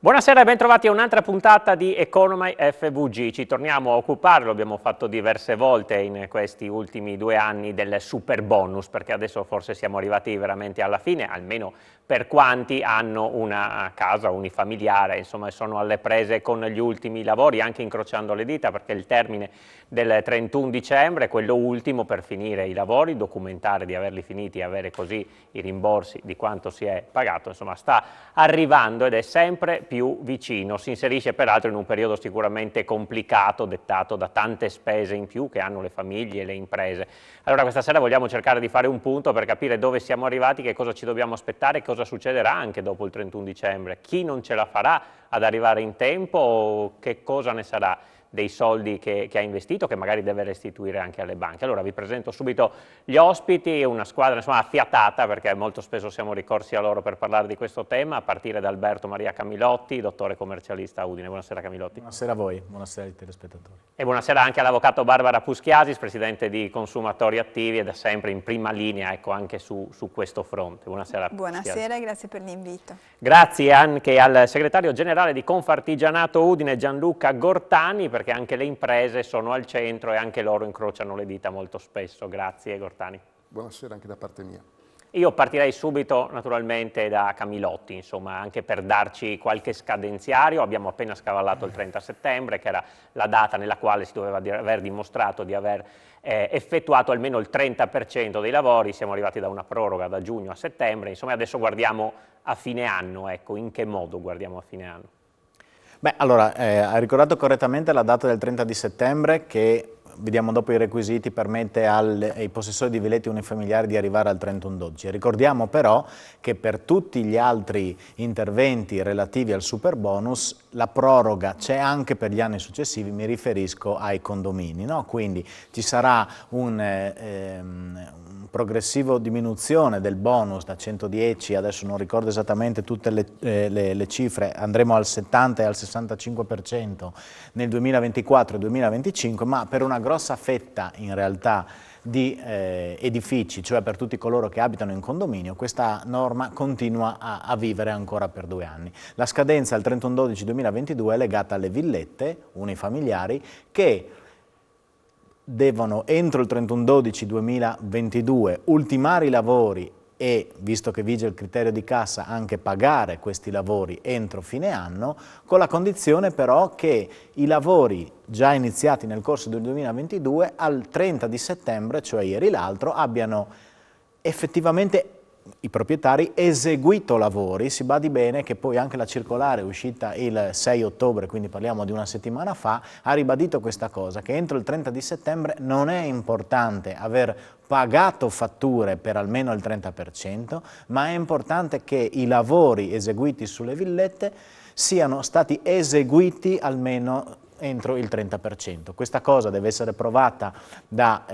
Buonasera e bentrovati a un'altra puntata di Economy FVG. Ci torniamo a occupare, lo abbiamo fatto diverse volte in questi ultimi 2 anni, del super bonus, perché adesso forse siamo arrivati veramente alla fine, almeno per quanti hanno una casa unifamiliare, insomma sono alle prese con gli ultimi lavori, anche incrociando le dita, perché il termine del 31 dicembre è quello ultimo per finire i lavori, documentare di averli finiti e avere così i rimborsi di quanto si è pagato, insomma sta arrivando ed è sempre più vicino, si inserisce peraltro in un periodo sicuramente complicato, dettato da tante spese in più che hanno le famiglie e le imprese. Allora questa sera vogliamo cercare di fare un punto per capire dove siamo arrivati, che cosa ci dobbiamo aspettare, cosa succederà anche dopo il 31 dicembre, chi non ce la farà ad arrivare in tempo, che cosa ne sarà dei soldi che ha investito, che magari deve restituire anche alle banche. Allora vi presento subito gli ospiti, una squadra insomma affiatata, perché molto spesso siamo ricorsi a loro per parlare di questo tema, a partire da Alberto Maria Camilotti, dottore commercialista a Udine. Buonasera Camilotti. Buonasera a voi, buonasera ai telespettatori. E buonasera anche all'avvocato Barbara Puschiasis, presidente di Consumatori Attivi e da sempre in prima linea, ecco, anche su questo fronte. Buonasera. Buonasera e grazie per l'invito. Grazie anche al segretario generale di Confartigianato Udine Gianluca Gortani, perché anche le imprese sono al centro e anche loro incrociano le dita molto spesso. Grazie Gortani. Buonasera anche da parte mia. Io partirei subito naturalmente da Camilotti, insomma, anche per darci qualche scadenziario. Abbiamo appena scavallato il 30 settembre, che era la data nella quale si doveva aver dimostrato di aver effettuato almeno il 30% dei lavori. Siamo arrivati da una proroga da giugno a settembre, insomma adesso guardiamo a fine anno, ecco, in che modo guardiamo a fine anno? Beh, allora, ha ricordato correttamente la data del 30 di settembre che, vediamo dopo i requisiti, permette ai possessori di villetti unifamiliari di arrivare al 31/12. Ricordiamo però che per tutti gli altri interventi relativi al super bonus la proroga c'è anche per gli anni successivi, mi riferisco ai condomini, no? Quindi ci sarà un progressivo diminuzione del bonus da 110, adesso non ricordo esattamente tutte le cifre, andremo al 70 e al 65% nel 2024 e 2025, ma per una grossa fetta in realtà di edifici, cioè per tutti coloro che abitano in condominio, questa norma continua a vivere ancora per 2 anni. La scadenza al 31/12/2022 è legata alle villette unifamiliari che devono entro il 31/12/2022 ultimare i lavori e, visto che vige il criterio di cassa, anche pagare questi lavori entro fine anno, con la condizione però che i lavori già iniziati nel corso del 2022 al 30 di settembre, cioè ieri l'altro, abbiano effettivamente i proprietari eseguito lavori. Si badi bene che poi anche la circolare uscita il 6 ottobre, quindi parliamo di una settimana fa, ha ribadito questa cosa, che entro il 30 di settembre non è importante aver pagato fatture per almeno il 30%, ma è importante che i lavori eseguiti sulle villette siano stati eseguiti almeno entro il 30%. Questa cosa deve essere provata da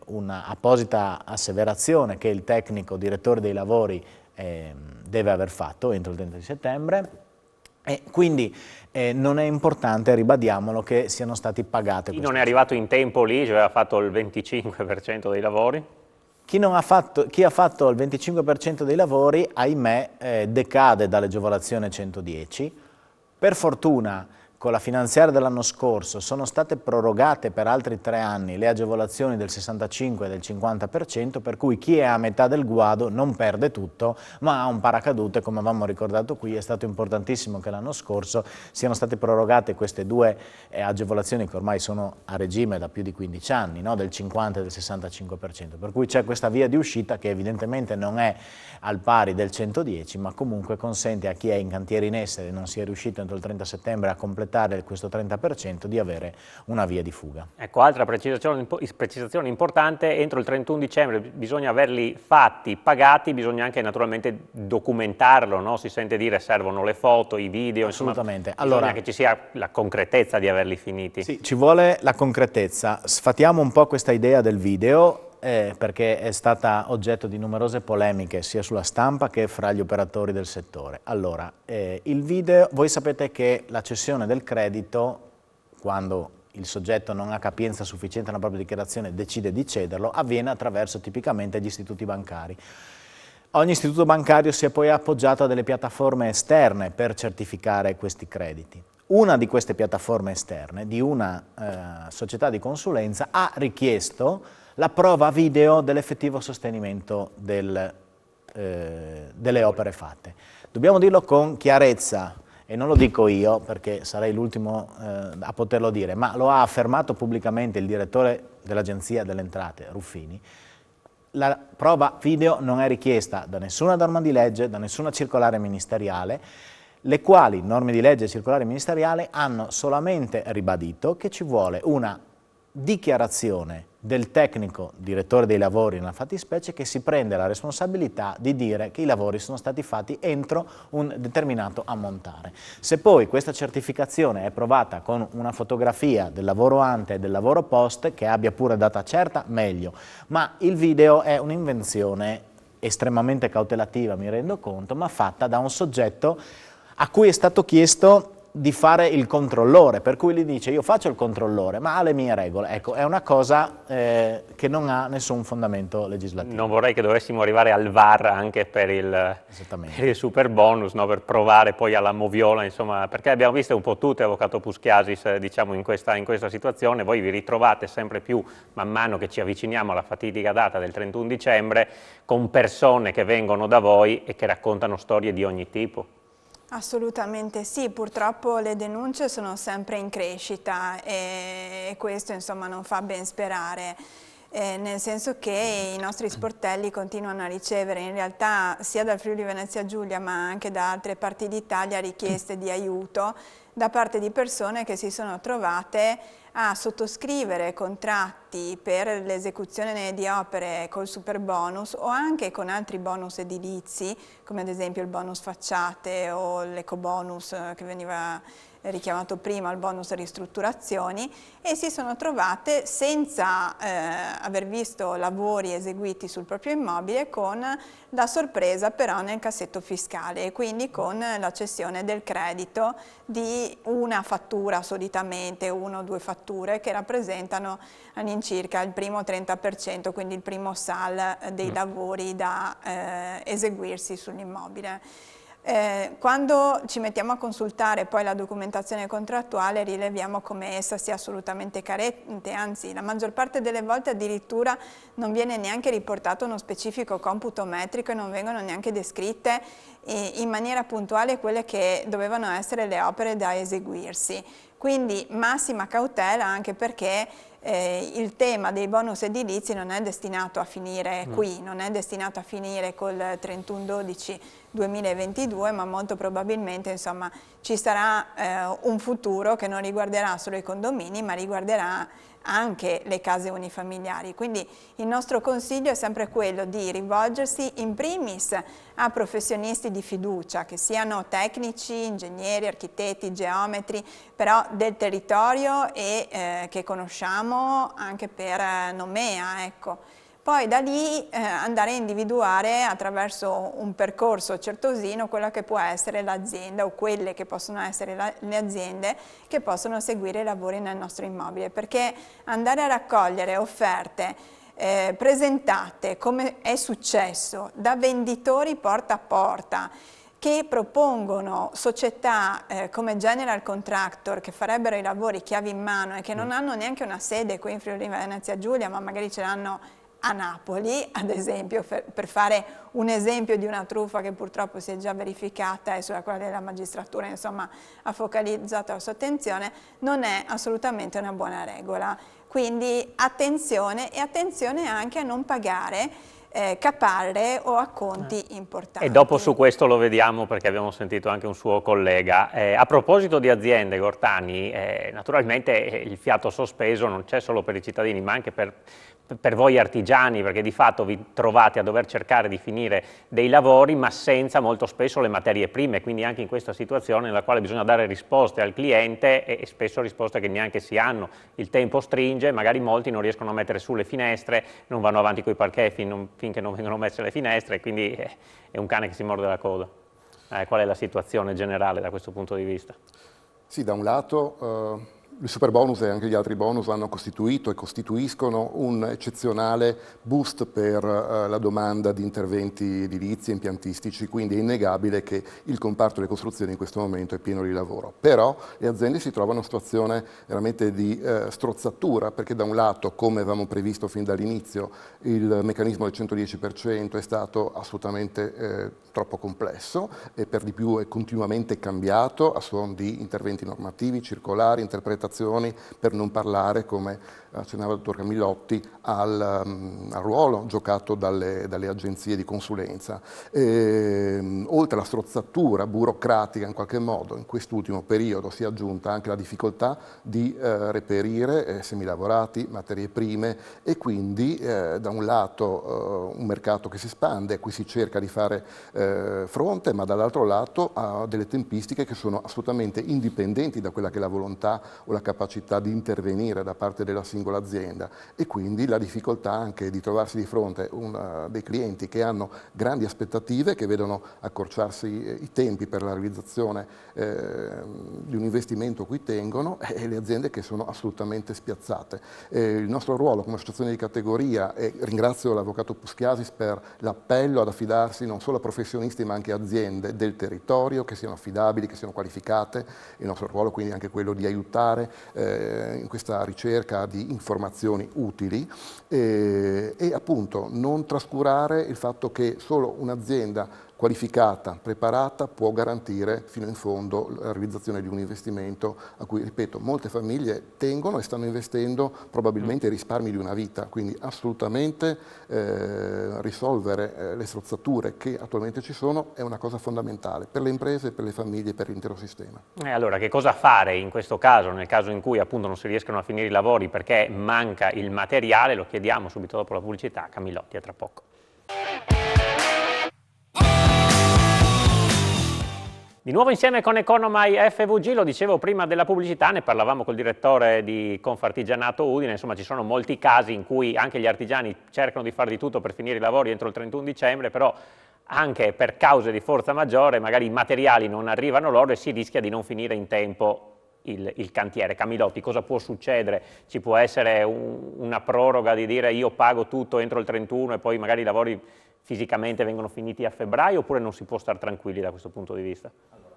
un'apposita asseverazione che il tecnico direttore dei lavori deve aver fatto entro il 30 di settembre e quindi non è importante, ribadiamolo, che siano stati pagati. Chi non è arrivato in tempo lì, cioè ha fatto il 25% dei lavori? Chi ha fatto il 25% dei lavori, ahimè, decade dall'agevolazione 110. Per fortuna, con la finanziaria dell'anno scorso sono state prorogate per altri 3 anni le agevolazioni del 65 e del 50%, per cui chi è a metà del guado non perde tutto, ma ha un paracadute, come avevamo ricordato qui. È stato importantissimo che l'anno scorso siano state prorogate queste 2 agevolazioni che ormai sono a regime da più di 15 anni, no? Del 50 e del 65%, per cui c'è questa via di uscita che evidentemente non è al pari del 110, ma comunque consente a chi è in cantiere in essere e non si è riuscito entro il 30 settembre a completare questo 30% di avere una via di fuga. Ecco, altra precisazione importante: entro il 31 dicembre bisogna averli fatti, pagati, bisogna anche naturalmente documentarlo, no? Si sente dire servono le foto, i video, assolutamente. Insomma, bisogna che ci sia la concretezza di averli finiti. Sì, ci vuole la concretezza. Sfatiamo un po' questa idea del video, perché è stata oggetto di numerose polemiche sia sulla stampa che fra gli operatori del settore. Allora, il video, voi sapete che la cessione del credito, quando il soggetto non ha capienza sufficiente nella propria dichiarazione, decide di cederlo, avviene attraverso tipicamente gli istituti bancari. Ogni istituto bancario si è poi appoggiato a delle piattaforme esterne per certificare questi crediti. Una di queste piattaforme esterne, di una società di consulenza, ha richiesto la prova video dell'effettivo sostenimento delle opere fatte. Dobbiamo dirlo con chiarezza, e non lo dico io perché sarei l'ultimo a poterlo dire, ma lo ha affermato pubblicamente il direttore dell'Agenzia delle Entrate, Ruffini. La prova video non è richiesta da nessuna norma di legge, da nessuna circolare ministeriale, le quali norme di legge e circolare ministeriale hanno solamente ribadito che ci vuole una dichiarazione del tecnico direttore dei lavori nella fattispecie che si prende la responsabilità di dire che i lavori sono stati fatti entro un determinato ammontare. Se poi questa certificazione è provata con una fotografia del lavoro ante e del lavoro post, che abbia pure data certa, meglio, ma il video è un'invenzione estremamente cautelativa, mi rendo conto, ma fatta da un soggetto a cui è stato chiesto di fare il controllore, per cui gli dice io faccio il controllore ma ha le mie regole. Ecco, è una cosa che non ha nessun fondamento legislativo. Non vorrei che dovessimo arrivare al VAR anche per il super bonus, no? Per provare poi alla moviola, insomma, perché abbiamo visto un po' tutte, Avvocato Puschiasis, diciamo in questa situazione, voi vi ritrovate sempre più, man mano che ci avviciniamo alla fatidica data del 31 dicembre, con persone che vengono da voi e che raccontano storie di ogni tipo. Assolutamente sì, purtroppo le denunce sono sempre in crescita e questo insomma non fa ben sperare, nel senso che i nostri sportelli continuano a ricevere in realtà sia dal Friuli Venezia Giulia ma anche da altre parti d'Italia richieste di aiuto da parte di persone che si sono trovate a sottoscrivere contratti per l'esecuzione di opere col super bonus o anche con altri bonus edilizi, come ad esempio il bonus facciate o l'ecobonus che veniva richiamato prima, il bonus ristrutturazioni, e si sono trovate senza aver visto lavori eseguiti sul proprio immobile con la sorpresa però nel cassetto fiscale e quindi con la cessione del credito di una fattura solitamente, una o due fatture che rappresentano all'incirca il primo 30%, quindi il primo SAL dei lavori da eseguirsi sull'immobile. Quando ci mettiamo a consultare poi la documentazione contrattuale rileviamo come essa sia assolutamente carente, anzi la maggior parte delle volte addirittura non viene neanche riportato uno specifico computo metrico e non vengono neanche descritte in maniera puntuale quelle che dovevano essere le opere da eseguirsi. Quindi massima cautela anche perché il tema dei bonus edilizi non è destinato a finire qui, non è destinato a finire col 31/12/2022, ma molto probabilmente insomma, ci sarà un futuro che non riguarderà solo i condomini, ma riguarderà anche le case unifamiliari. Quindi il nostro consiglio è sempre quello di rivolgersi in primis a professionisti di fiducia, che siano tecnici, ingegneri, architetti, geometri, però del territorio e che conosciamo anche per nomea, ecco. Poi da lì andare a individuare attraverso un percorso certosino quella che può essere l'azienda o quelle che possono essere le aziende che possono seguire i lavori nel nostro immobile, perché andare a raccogliere offerte presentate, come è successo, da venditori porta a porta, che propongono società come general contractor che farebbero i lavori chiavi in mano e che non hanno neanche una sede qui in Friuli Venezia Giulia, ma magari ce l'hanno a Napoli, ad esempio, per fare un esempio di una truffa che purtroppo si è già verificata e sulla quale la magistratura insomma, ha focalizzato la sua attenzione, non è assolutamente una buona regola. Quindi attenzione e attenzione anche a non pagare caparre o acconti importanti. E dopo su questo lo vediamo perché abbiamo sentito anche un suo collega. A proposito di aziende, Gortani, naturalmente il fiato sospeso non c'è solo per i cittadini ma anche per voi artigiani, perché di fatto vi trovate a dover cercare di finire dei lavori ma senza molto spesso le materie prime, quindi anche in questa situazione nella quale bisogna dare risposte al cliente e spesso risposte che neanche si hanno. Il tempo stringe, magari molti non riescono a mettere su le finestre, non vanno avanti con i parquet finché non vengono messe le finestre, quindi è un cane che si morde la coda. Qual è la situazione generale da questo punto di vista? Sì, da un lato Il superbonus e anche gli altri bonus hanno costituito e costituiscono un eccezionale boost per la domanda di interventi edilizi e impiantistici, quindi è innegabile che il comparto delle costruzioni in questo momento è pieno di lavoro. Però le aziende si trovano in una situazione veramente di strozzatura, perché da un lato, come avevamo previsto fin dall'inizio, il meccanismo del 110% è stato assolutamente troppo complesso e per di più è continuamente cambiato a suon di interventi normativi, circolari, interpretativi, per non parlare, come accennava il dottor Camillotti, al ruolo giocato dalle agenzie di consulenza. Oltre alla strozzatura burocratica in qualche modo, in quest'ultimo periodo si è aggiunta anche la difficoltà di reperire semilavorati, materie prime e quindi da un lato un mercato che si espande, a cui si cerca di fare fronte, ma dall'altro lato ha delle tempistiche che sono assolutamente indipendenti da quella che è la volontà o la capacità di intervenire da parte della singola azienda e quindi la difficoltà anche di trovarsi di fronte dei clienti che hanno grandi aspettative, che vedono accorciarsi i tempi per la realizzazione di un investimento a cui tengono e le aziende che sono assolutamente spiazzate. Il nostro ruolo come associazione di categoria, e ringrazio l'avvocato Puschiasis per l'appello ad affidarsi non solo a professionisti ma anche a aziende del territorio che siano affidabili, che siano qualificate, il nostro ruolo quindi è anche quello di aiutare in questa ricerca di informazioni utili e appunto non trascurare il fatto che solo un'azienda qualificata, preparata, può garantire fino in fondo la realizzazione di un investimento a cui, ripeto, molte famiglie tengono e stanno investendo probabilmente i risparmi di una vita, quindi assolutamente risolvere le strozzature che attualmente ci sono è una cosa fondamentale per le imprese, per le famiglie e per l'intero sistema. Allora, che cosa fare in questo caso, nel caso in cui appunto non si riescano a finire i lavori perché manca il materiale? Lo chiediamo subito dopo la pubblicità. Camillotti, a tra poco. Di nuovo insieme con Economai FVG, lo dicevo prima della pubblicità, ne parlavamo col direttore di Confartigianato Udine, insomma ci sono molti casi in cui anche gli artigiani cercano di fare di tutto per finire i lavori entro il 31 dicembre, però anche per cause di forza maggiore magari i materiali non arrivano loro e si rischia di non finire in tempo il cantiere. Camillotti, cosa può succedere? Ci può essere una proroga di dire io pago tutto entro il 31 e poi magari i lavori fisicamente vengono finiti a febbraio, oppure non si può stare tranquilli da questo punto di vista? Allora,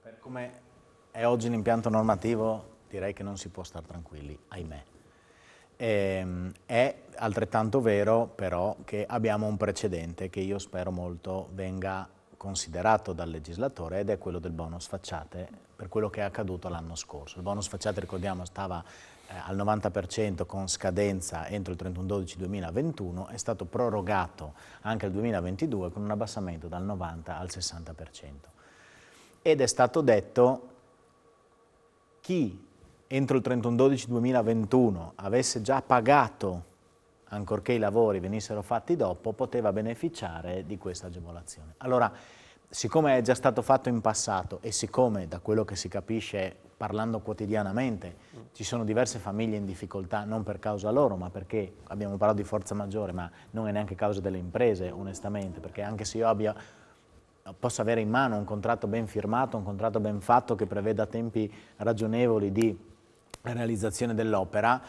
per come è oggi l'impianto normativo direi che non si può stare tranquilli, ahimè. È altrettanto vero però che abbiamo un precedente che io spero molto venga considerato dal legislatore ed è quello del bonus facciate per quello che è accaduto l'anno scorso. Il bonus facciate, ricordiamo, stava al 90% con scadenza entro il 31/12/2021, è stato prorogato anche al 2022 con un abbassamento dal 90 al 60%. Ed è stato detto chi entro il 31/12/2021 avesse già pagato, ancorché i lavori venissero fatti dopo, poteva beneficiare di questa agevolazione. Allora, siccome è già stato fatto in passato e siccome da quello che si capisce parlando quotidianamente ci sono diverse famiglie in difficoltà, non per causa loro, ma perché abbiamo parlato di forza maggiore, ma non è neanche causa delle imprese, onestamente, perché anche se io posso avere in mano un contratto ben firmato, un contratto ben fatto che preveda tempi ragionevoli di realizzazione dell'opera,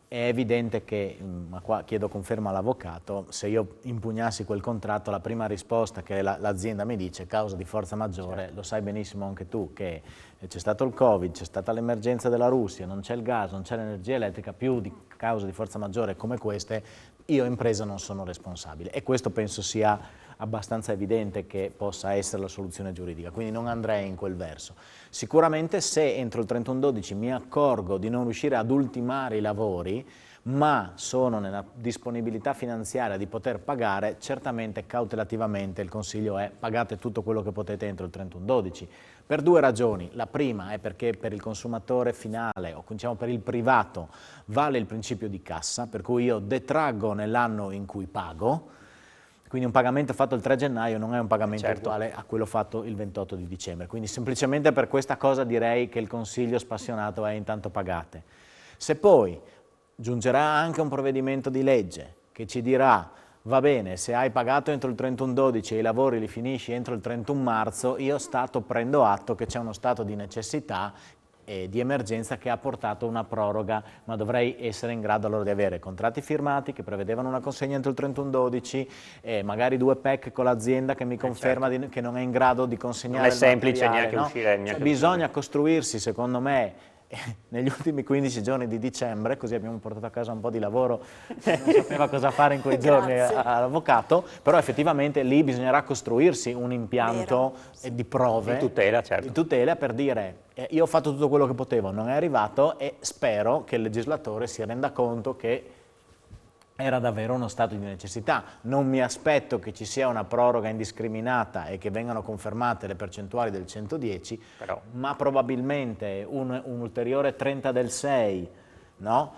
è evidente che, ma qua chiedo conferma all'avvocato, se io impugnassi quel contratto la prima risposta che l'azienda mi dice causa di forza maggiore, certo. Lo sai benissimo anche tu che c'è stato il Covid, c'è stata l'emergenza della Russia, non c'è il gas, non c'è l'energia elettrica, più di cause di forza maggiore come queste, io impresa non sono responsabile e questo penso sia abbastanza evidente che possa essere la soluzione giuridica, quindi non andrei in quel verso. Sicuramente se entro il 31/12 mi accorgo di non riuscire ad ultimare i lavori, ma sono nella disponibilità finanziaria di poter pagare, certamente cautelativamente il consiglio è pagate tutto quello che potete entro il 31/12, per due ragioni. La prima è perché per il consumatore finale, o diciamo per il privato, vale il principio di cassa, per cui io detraggo nell'anno in cui pago, quindi un pagamento fatto il 3 gennaio non è un pagamento uguale a quello fatto il 28 di dicembre. Quindi semplicemente per questa cosa direi che il consiglio spassionato è intanto pagate. Se poi giungerà anche un provvedimento di legge che ci dirà va bene, se hai pagato entro il 31/12 e i lavori li finisci entro il 31 marzo, io Stato prendo atto che c'è uno stato di necessità di emergenza che ha portato una proroga, ma dovrei essere in grado allora di avere contratti firmati che prevedevano una consegna entro il 31/12, magari 2 PEC con l'azienda che mi conferma che non è in grado di consegnare. Non è semplice materiale, neanche uscire. Cioè, bisogna costruirsi, secondo me, negli ultimi 15 giorni di dicembre, così abbiamo portato a casa un po' di lavoro, non sapeva cosa fare in quei giorni all'avvocato, però effettivamente lì bisognerà costruirsi un impianto di prove, di tutela, certo. di tutela, per dire io ho fatto tutto quello che potevo, non è arrivato, e spero che il legislatore si renda conto che era davvero uno stato di necessità. Non mi aspetto che ci sia una proroga indiscriminata e che vengano confermate le percentuali del 110, ma probabilmente un ulteriore 30 del 6, no?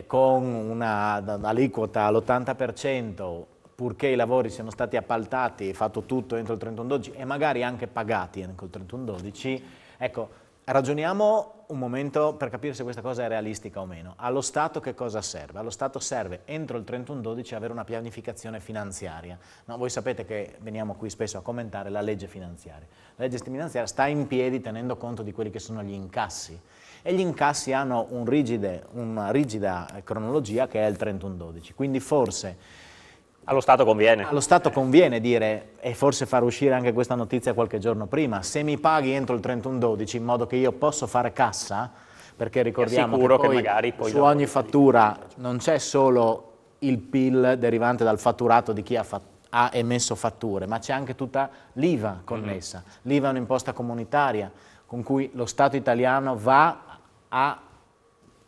Con una aliquota all'80%, purché i lavori siano stati appaltati e fatto tutto entro il 31/12 e magari anche pagati entro il 31/12, ecco, ragioniamo un momento per capire se questa cosa è realistica o meno. Allo Stato che cosa serve? Allo Stato serve entro il 31/12 avere una pianificazione finanziaria. No, voi sapete che veniamo qui spesso a commentare la legge finanziaria. La legge finanziaria sta in piedi tenendo conto di quelli che sono gli incassi, e gli incassi hanno una rigida cronologia che è il 31/12. Quindi forse allo Stato conviene. Allo Stato conviene dire, e forse far uscire anche questa notizia qualche giorno prima, se mi paghi entro il 31/12 in modo che io posso fare cassa, perché ricordiamo che poi magari su ogni fattura non c'è solo il PIL derivante dal fatturato di chi ha emesso fatture, ma c'è anche tutta l'IVA connessa. L'IVA è un'imposta comunitaria con cui lo Stato italiano va a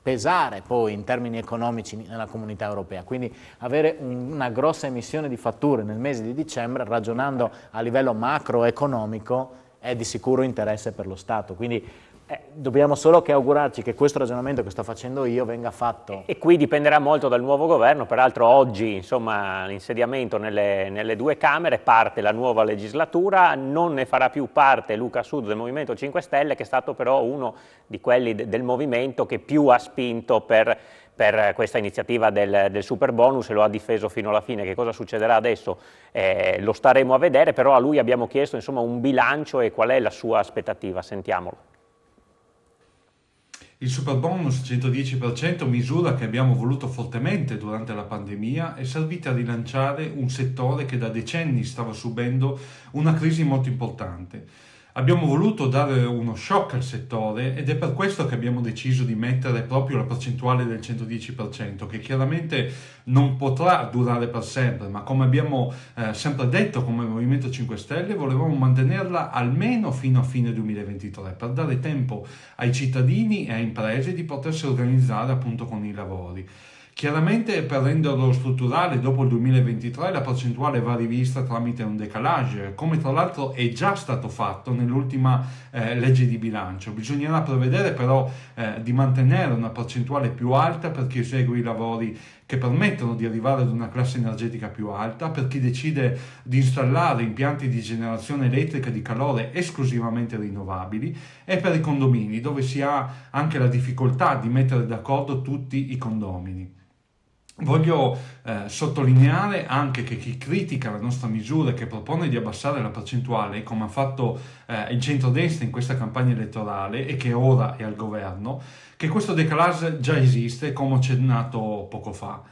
pesare poi in termini economici nella comunità europea, quindi avere una grossa emissione di fatture nel mese di dicembre, ragionando a livello macroeconomico, è di sicuro interesse per lo Stato. Quindi dobbiamo solo che augurarci che questo ragionamento che sto facendo io venga fatto. E qui dipenderà molto dal nuovo governo. Peraltro oggi, insomma, l'insediamento nelle due Camere, parte la nuova legislatura, non ne farà più parte Luca Sud del Movimento 5 Stelle, che è stato però uno di quelli del movimento che più ha spinto per questa iniziativa del super bonus, e lo ha difeso fino alla fine. Che cosa succederà adesso? Lo staremo a vedere, però a lui abbiamo chiesto, insomma, un bilancio e qual è la sua aspettativa. Sentiamolo. Il superbonus 110%, misura che abbiamo voluto fortemente durante la pandemia, è servita a rilanciare un settore che da decenni stava subendo una crisi molto importante. Abbiamo voluto dare uno shock al settore ed è per questo che abbiamo deciso di mettere proprio la percentuale del 110%, che chiaramente non potrà durare per sempre, ma come abbiamo sempre detto come Movimento 5 Stelle, volevamo mantenerla almeno fino a fine 2023 per dare tempo ai cittadini e alle imprese di potersi organizzare appunto con i lavori. Chiaramente, per renderlo strutturale dopo il 2023, la percentuale va rivista tramite un decalage, come tra l'altro è già stato fatto nell'ultima legge di bilancio. Bisognerà prevedere però di mantenere una percentuale più alta per chi esegue i lavori che permettono di arrivare ad una classe energetica più alta, per chi decide di installare impianti di generazione elettrica di calore esclusivamente rinnovabili, e per i condomini, dove si ha anche la difficoltà di mettere d'accordo tutti i condomini. Voglio sottolineare anche che chi critica la nostra misura, che propone di abbassare la percentuale, come ha fatto il centrodestra in questa campagna elettorale e che ora è al governo, che questo decalage già esiste, come ho accennato poco fa.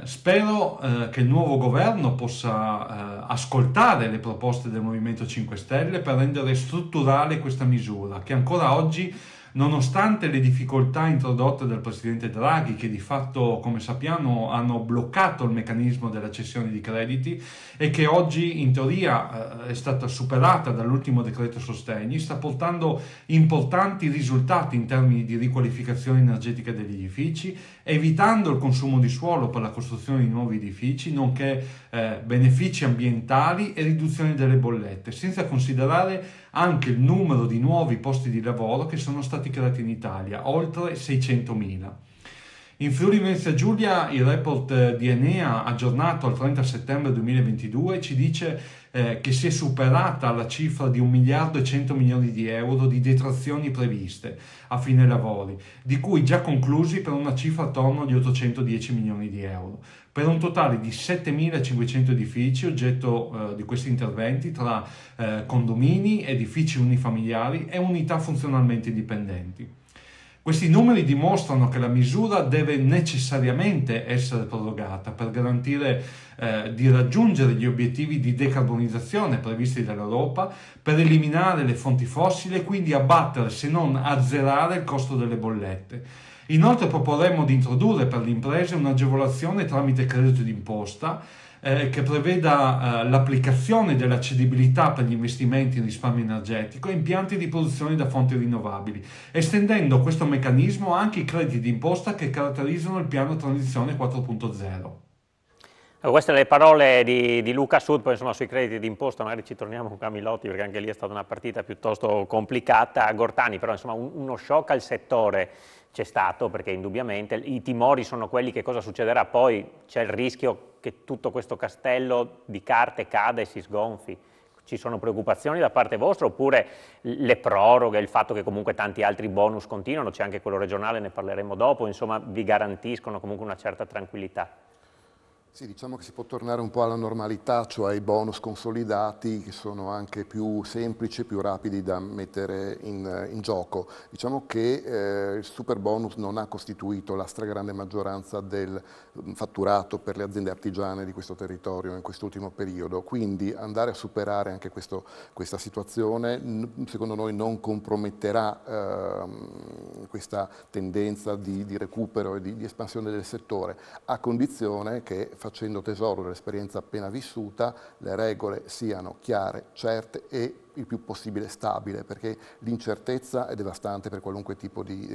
Spero che il nuovo governo possa ascoltare le proposte del Movimento 5 Stelle per rendere strutturale questa misura, che ancora oggi, nonostante le difficoltà introdotte dal Presidente Draghi, che di fatto, come sappiamo, hanno bloccato il meccanismo della cessione di crediti e che oggi in teoria è stata superata dall'ultimo decreto sostegni, sta portando importanti risultati in termini di riqualificazione energetica degli edifici, evitando il consumo di suolo per la costruzione di nuovi edifici, nonché benefici ambientali e riduzione delle bollette, senza considerare anche il numero di nuovi posti di lavoro che sono stati creati in Italia, oltre 600.000. In Friuli Venezia Giulia il report di Enea aggiornato al 30 settembre 2022 ci dice che si è superata la cifra di 1 miliardo e 100 milioni di euro di detrazioni previste a fine lavori, di cui già conclusi per una cifra attorno agli 810 milioni di euro, per un totale di 7.500 edifici oggetto di questi interventi, tra condomini, edifici unifamiliari e unità funzionalmente indipendenti. Questi numeri dimostrano che la misura deve necessariamente essere prorogata per garantire di raggiungere gli obiettivi di decarbonizzazione previsti dall'Europa, per eliminare le fonti fossili e quindi abbattere, se non azzerare, il costo delle bollette. Inoltre proporremmo di introdurre per le imprese un'agevolazione tramite credito d'imposta che preveda l'applicazione della cedibilità per gli investimenti in risparmio energetico e impianti di produzione da fonti rinnovabili, estendendo questo meccanismo anche ai crediti d'imposta che caratterizzano il piano Transizione 4.0. Queste le parole di Luca Sud, poi insomma sui crediti d'imposta magari ci torniamo con Camilotti perché anche lì è stata una partita piuttosto complicata. Gortani, però insomma uno shock al settore c'è stato, perché indubbiamente i timori sono quelli che cosa succederà poi, c'è il rischio che tutto questo castello di carte cada e si sgonfi. Ci sono preoccupazioni da parte vostra oppure le proroghe, il fatto che comunque tanti altri bonus continuano, c'è anche quello regionale, ne parleremo dopo, insomma vi garantiscono comunque una certa tranquillità? Sì, diciamo che si può tornare un po' alla normalità, cioè ai bonus consolidati che sono anche più semplici e più rapidi da mettere in gioco. Diciamo che il super bonus non ha costituito la stragrande maggioranza del fatturato per le aziende artigiane di questo territorio in quest'ultimo periodo, quindi andare a superare anche questa situazione secondo noi non comprometterà questa tendenza di recupero e di espansione del settore, a condizione che facendo tesoro dell'esperienza appena vissuta, le regole siano chiare, certe e il più possibile stabile, perché l'incertezza è devastante per qualunque tipo di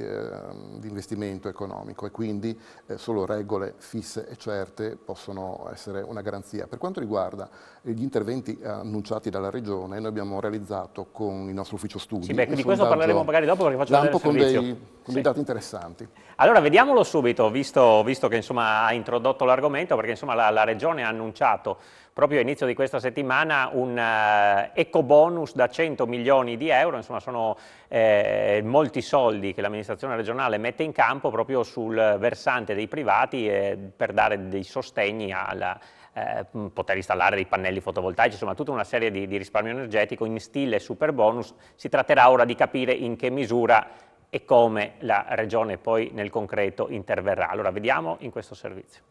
investimento economico e quindi solo regole fisse e certe possono essere una garanzia. Per quanto riguarda gli interventi annunciati dalla Regione, noi abbiamo realizzato con il nostro ufficio studi di questo parleremo magari dopo perché faccio vedere il servizio. Con dei dati interessanti. Allora vediamolo subito, visto che insomma, ha introdotto l'argomento, perché insomma, la Regione ha annunciato proprio all'inizio di questa settimana un ecobonus da 100 milioni di euro, insomma sono molti soldi che l'amministrazione regionale mette in campo proprio sul versante dei privati per dare dei sostegni alla poter installare dei pannelli fotovoltaici, insomma tutta una serie di risparmio energetico in stile super bonus. Si tratterà ora di capire in che misura e come la Regione poi nel concreto interverrà. Allora vediamo in questo servizio.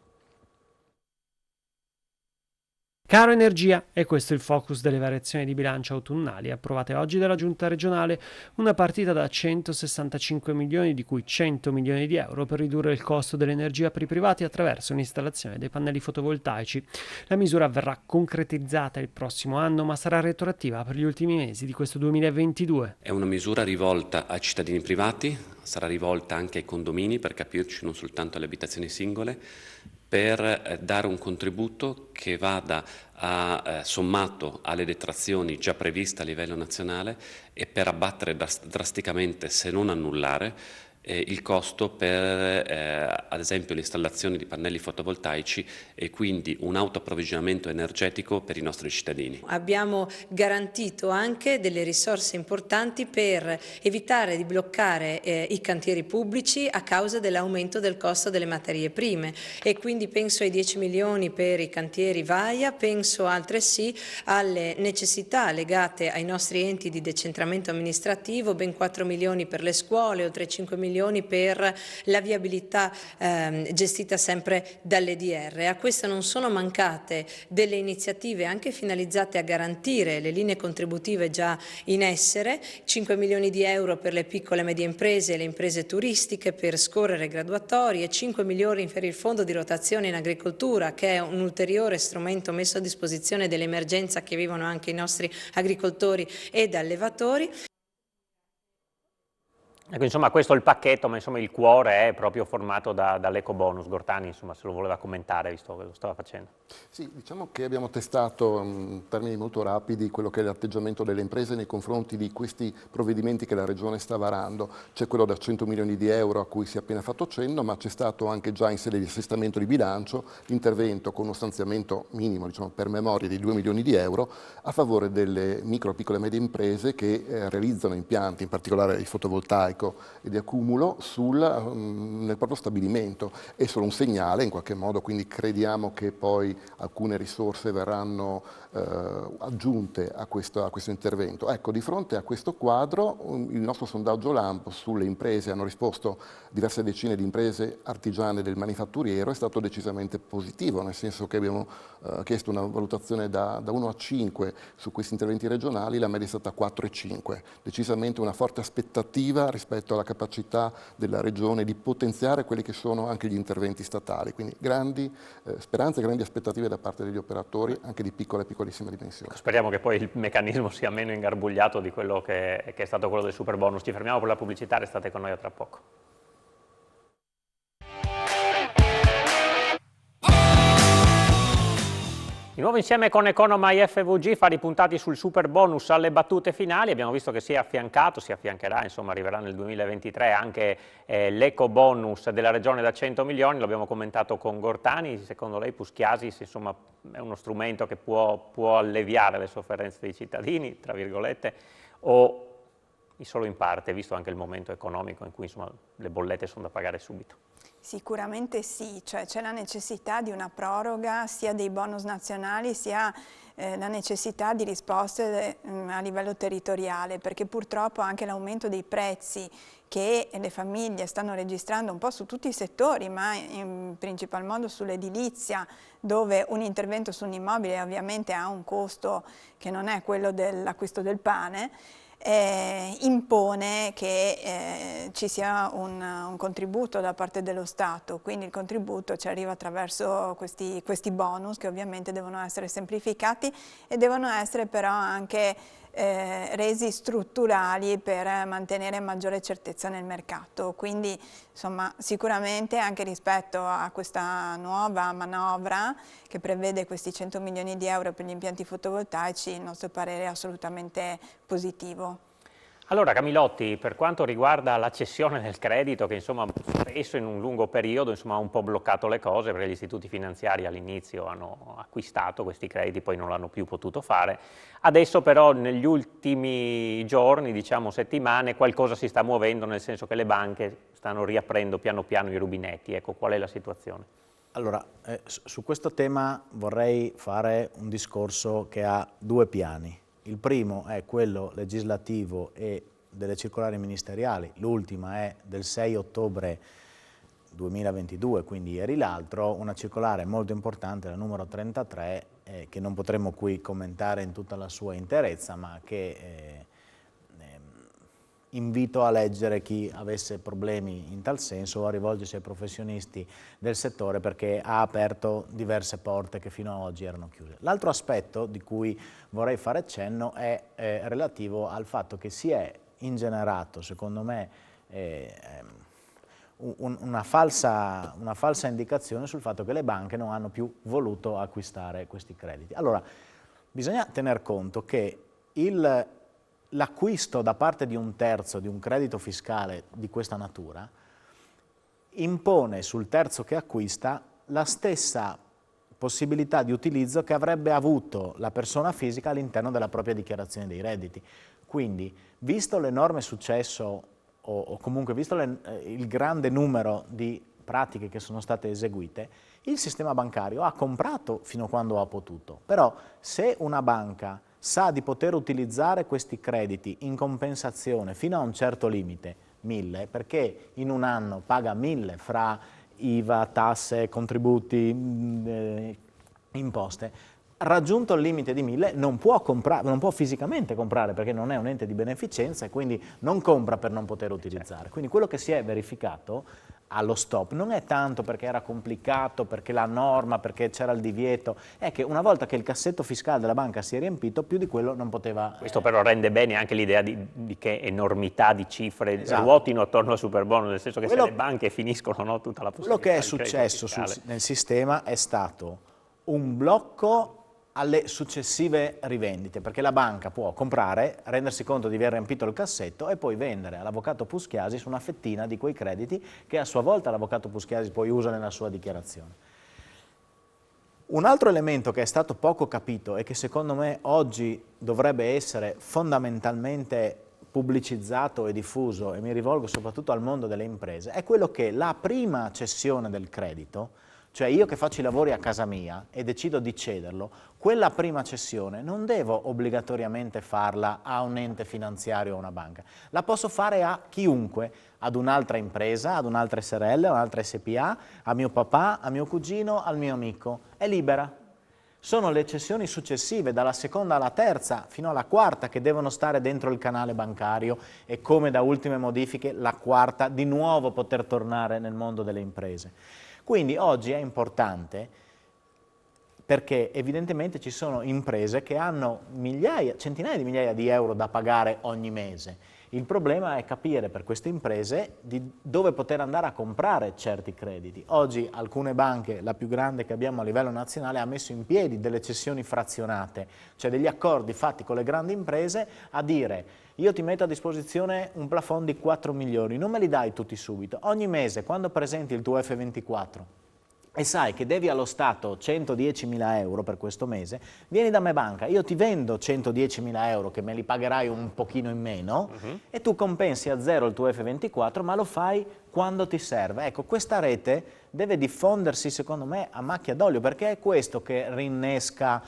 Caro Energia, e questo è il focus delle variazioni di bilancio autunnali approvate oggi dalla Giunta regionale, una partita da 165 milioni di cui 100 milioni di euro per ridurre il costo dell'energia per i privati attraverso l'installazione dei pannelli fotovoltaici. La misura verrà concretizzata il prossimo anno ma sarà retroattiva per gli ultimi mesi di questo 2022. È una misura rivolta ai cittadini privati, sarà rivolta anche ai condomini, per capirci, non soltanto alle abitazioni singole, per dare un contributo che vada sommato alle detrazioni già previste a livello nazionale e per abbattere drasticamente, se non annullare, il costo per ad esempio l'installazione di pannelli fotovoltaici e quindi un autoapprovvigionamento energetico per i nostri cittadini. Abbiamo garantito anche delle risorse importanti per evitare di bloccare i cantieri pubblici a causa dell'aumento del costo delle materie prime e quindi penso ai 10 milioni per i cantieri VAIA, penso altresì alle necessità legate ai nostri enti di decentramento amministrativo, ben 4 milioni per le scuole, oltre 5 milioni per la viabilità gestita sempre dall'EDR. A questo non sono mancate delle iniziative anche finalizzate a garantire le linee contributive già in essere, 5 milioni di euro per le piccole e medie imprese e le imprese turistiche per scorrere graduatorie, 5 milioni per il fondo di rotazione in agricoltura che è un ulteriore strumento messo a disposizione dell'emergenza che vivono anche i nostri agricoltori ed allevatori. Ecco, insomma, questo è il pacchetto, ma insomma il cuore è proprio formato dall'ecobonus. Gortani, insomma, se lo voleva commentare, visto che lo stava facendo. Sì, diciamo che abbiamo testato in termini molto rapidi quello che è l'atteggiamento delle imprese nei confronti di questi provvedimenti che la Regione sta varando. C'è quello da 100 milioni di euro a cui si è appena fatto cenno, ma c'è stato anche già in sede di assestamento di bilancio l'intervento con uno stanziamento minimo, diciamo per memoria, di 2 milioni di euro a favore delle micro, piccole e medie imprese che realizzano impianti, in particolare i fotovoltaici, mosaico e di accumulo nel proprio stabilimento. È solo un segnale in qualche modo, quindi crediamo che poi alcune risorse verranno aggiunte a questo intervento. Ecco, di fronte a questo quadro il nostro sondaggio lampo sulle imprese, hanno risposto diverse decine di imprese artigiane del manifatturiero, è stato decisamente positivo, nel senso che abbiamo chiesto una valutazione da 1 a 5 su questi interventi regionali, la media è stata 4 e 5, decisamente una forte aspettativa rispetto alla capacità della Regione di potenziare quelli che sono anche gli interventi statali, quindi grandi speranze, grandi aspettative da parte degli operatori, anche di piccole e piccolissime dimensioni. Speriamo che poi il meccanismo sia meno ingarbugliato di quello che è stato quello del superbonus. Ci fermiamo per la pubblicità, restate con noi a tra poco. Di nuovo insieme con Economai FVG, fari puntati sul super bonus alle battute finali. Abbiamo visto che si è affiancato, si affiancherà, insomma arriverà nel 2023 anche l'eco bonus della regione da 100 milioni, l'abbiamo commentato con Gortani. Secondo lei Puschiasis, insomma, è uno strumento che può alleviare le sofferenze dei cittadini, tra virgolette, o solo in parte, visto anche il momento economico in cui insomma, le bollette sono da pagare subito? Sicuramente sì, cioè c'è la necessità di una proroga sia dei bonus nazionali sia la necessità di risposte a livello territoriale, perché purtroppo anche l'aumento dei prezzi che le famiglie stanno registrando un po' su tutti i settori, ma in principal modo sull'edilizia, dove un intervento su un immobile ovviamente ha un costo che non è quello dell'acquisto del pane, impone che ci sia un contributo da parte dello Stato, quindi il contributo ci arriva attraverso questi bonus che ovviamente devono essere semplificati e devono essere però anche resi strutturali per mantenere maggiore certezza nel mercato. Quindi insomma sicuramente anche rispetto a questa nuova manovra che prevede questi 100 milioni di euro per gli impianti fotovoltaici, il nostro parere è assolutamente positivo. Allora Camilotti, per quanto riguarda la cessione del credito, che insomma spesso in un lungo periodo insomma, ha un po' bloccato le cose, perché gli istituti finanziari all'inizio hanno acquistato questi crediti, poi non l'hanno più potuto fare. Adesso però negli ultimi giorni, diciamo settimane, qualcosa si sta muovendo, nel senso che le banche stanno riaprendo piano piano i rubinetti. Ecco, qual è la situazione? Allora, su questo tema vorrei fare un discorso che ha due piani. Il primo è quello legislativo e delle circolari ministeriali, l'ultima è del 6 ottobre 2022, quindi ieri l'altro, una circolare molto importante, la numero 33, che non potremo qui commentare in tutta la sua interezza, ma che invito a leggere chi avesse problemi in tal senso o a rivolgersi ai professionisti del settore, perché ha aperto diverse porte che fino ad oggi erano chiuse. L'altro aspetto di cui vorrei fare cenno è relativo al fatto che si è ingenerato, secondo me, una falsa indicazione sul fatto che le banche non hanno più voluto acquistare questi crediti. Allora, bisogna tener conto che l'acquisto da parte di un terzo di un credito fiscale di questa natura impone sul terzo che acquista la stessa possibilità di utilizzo che avrebbe avuto la persona fisica all'interno della propria dichiarazione dei redditi. Quindi, visto l'enorme successo o comunque visto il grande numero di pratiche che sono state eseguite, il sistema bancario ha comprato fino a quando ha potuto. Però se una banca sa di poter utilizzare questi crediti in compensazione fino a un certo limite, 1000, perché in un anno paga 1000 fra IVA, tasse, contributi, imposte, raggiunto il limite di 1000 non può fisicamente comprare perché non è un ente di beneficenza e quindi non compra per non poter utilizzare. Quindi quello che si è verificato allo stop non è tanto perché era complicato, perché la norma, perché c'era il divieto, è che una volta che il cassetto fiscale della banca si è riempito, più di quello non poteva... Questo però rende bene anche l'idea di che enormità di cifre ruotino attorno al superbonus, nel senso che se le banche finiscono, no, tutta la possibilità. Quello che è successo nel sistema è stato un blocco alle successive rivendite, perché la banca può comprare, rendersi conto di aver riempito il cassetto e poi vendere all'avvocato Puschiasis una fettina di quei crediti che a sua volta l'avvocato Puschiasis poi usa nella sua dichiarazione. Un altro elemento che è stato poco capito e che secondo me oggi dovrebbe essere fondamentalmente pubblicizzato e diffuso, e mi rivolgo soprattutto al mondo delle imprese, è quello che la prima cessione del credito, cioè io che faccio i lavori a casa mia e decido di cederlo, quella prima cessione non devo obbligatoriamente farla a un ente finanziario o a una banca, la posso fare a chiunque, ad un'altra impresa, ad un'altra SRL, a un'altra SPA, a mio papà, a mio cugino, al mio amico, è libera. Sono le cessioni successive, dalla seconda alla terza fino alla quarta, che devono stare dentro il canale bancario e, come da ultime modifiche, la quarta di nuovo poter tornare nel mondo delle imprese. Quindi oggi è importante perché evidentemente ci sono imprese che hanno centinaia di migliaia di euro da pagare ogni mese. Il problema è capire per queste imprese di dove poter andare a comprare certi crediti. Oggi alcune banche, la più grande che abbiamo a livello nazionale, ha messo in piedi delle cessioni frazionate, cioè degli accordi fatti con le grandi imprese a dire: io ti metto a disposizione un plafond di 4 milioni, non me li dai tutti subito, ogni mese quando presenti il tuo F24 e sai che devi allo Stato 110.000 euro per questo mese, vieni da me banca, io ti vendo 110.000 euro che me li pagherai un pochino in meno e tu compensi a zero il tuo F24, ma lo fai quando ti serve. Ecco, questa rete deve diffondersi secondo me a macchia d'olio, perché è questo che rinnesca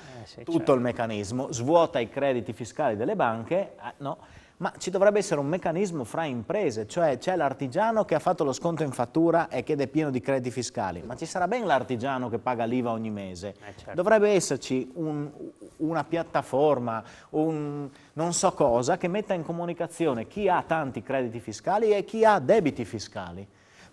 tutto il meccanismo, svuota i crediti fiscali delle banche, no? Ma ci dovrebbe essere un meccanismo fra imprese, cioè c'è l'artigiano che ha fatto lo sconto in fattura e che è pieno di crediti fiscali, ma ci sarà ben l'artigiano che paga l'IVA ogni mese. Certo. Dovrebbe esserci una piattaforma, non so cosa, che metta in comunicazione chi ha tanti crediti fiscali e chi ha debiti fiscali.